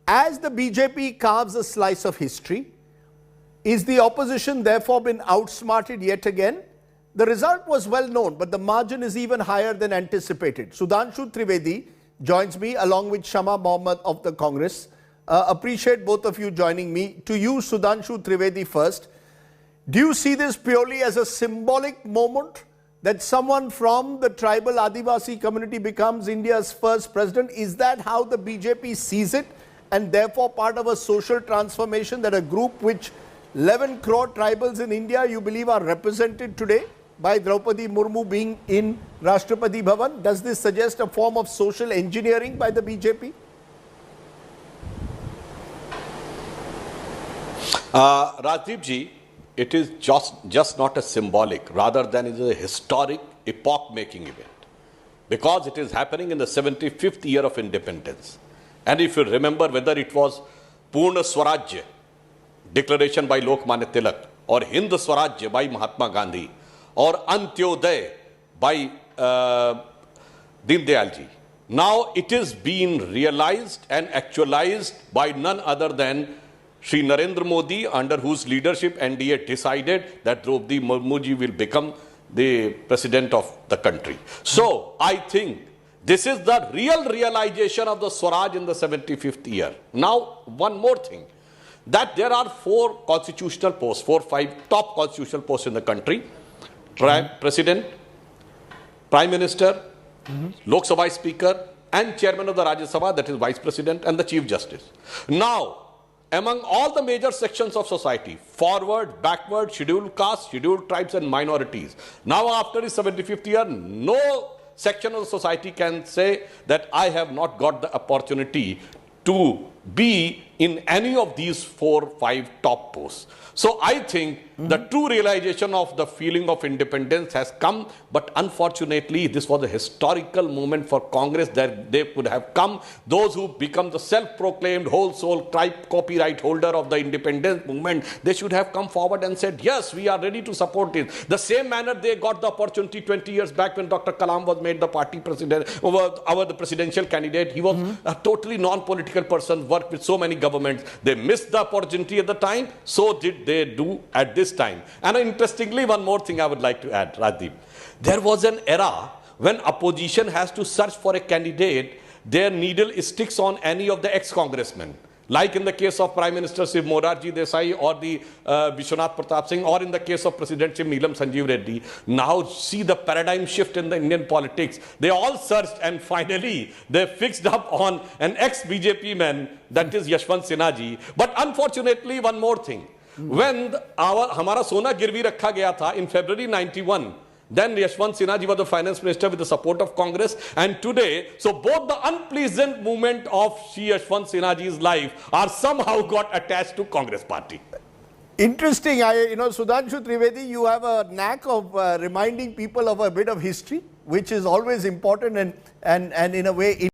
As the BJP carves a slice of history, is the opposition therefore been outsmarted yet again? The result was well known, but the margin is even higher than anticipated. Sudhanshu Trivedi joins me along with Shama Mohammed of the Congress. Appreciate both of you joining me. To you, Sudhanshu Trivedi first. Do you see this purely as a symbolic moment that someone from the tribal Adivasi community becomes India's first president? Is that how the BJP sees it, and therefore part of a social transformation that a group which 11 crore tribals in India you believe are represented today by Draupadi Murmu being in Rashtrapati Bhavan? Does this suggest a form of social engineering by the BJP? Rajdeep ji, it is just not a symbolic, rather than it is a historic, epoch-making event. Because it is happening in the 75th year of independence. And if you remember, whether it was Purna Swaraj declaration by Lokmanya Tilak, or Hind Swaraj by Mahatma Gandhi, or Antyodaya by Deen Dayal ji. Now it is being realized and actualized by none other than Shri Narendra Modi, under whose leadership NDA decided that Draupadi Murmu ji will become the president of the country. So I think this is the real realization of the Swaraj in the 75th year. Now, one more thing, that there are 4 constitutional posts, 5 top constitutional posts in the country: President, Prime Minister, Lok Sabha Speaker, and Chairman of the Rajya Sabha, that is Vice President, and the Chief Justice. Now, among all the major sections of society, forward, backward, scheduled castes, scheduled tribes and minorities, now after the 75th year, no section of the society can say that I have not got the opportunity to be in any of these 4-5 top posts. So I think the true realization of the feeling of independence has come, but unfortunately this was a historical moment for Congress, that they could have come, those who become the self-proclaimed whole soul tribe copyright holder of the independence movement, they should have come forward and said, yes, we are ready to support it. The same manner they got the opportunity 20 years back when Dr. Kalam was made the party president, the presidential candidate. He was a totally non-political person, worked with so many governments. They missed the opportunity at the time, so did they do at this time. And interestingly, one more thing I would like to add, Rajdeep. There was an era when opposition has to search for a candidate, their needle sticks on any of the ex-congressmen. Like in the case of Prime Minister Sri Morarji Desai or the Vishwanath Pratap Singh, or in the case of President Sri Neelam Sanjeev Reddy. Now see the paradigm shift in the Indian politics. They all searched and finally they fixed up on an ex-BJP man, that is Yashwant Sinha ji. But unfortunately, one more thing. When हमारा सोना गिरवी रखा गया था in February 91, then Yashwant Sinha ji was the finance minister with the support of Congress. And today, so both the unpleasant moment of Shri Yashwant Sinha ji's life are somehow got attached to Congress party. Interesting. Sudhanshu Trivedi, you have a knack of reminding people of a bit of history, which is always important and in a way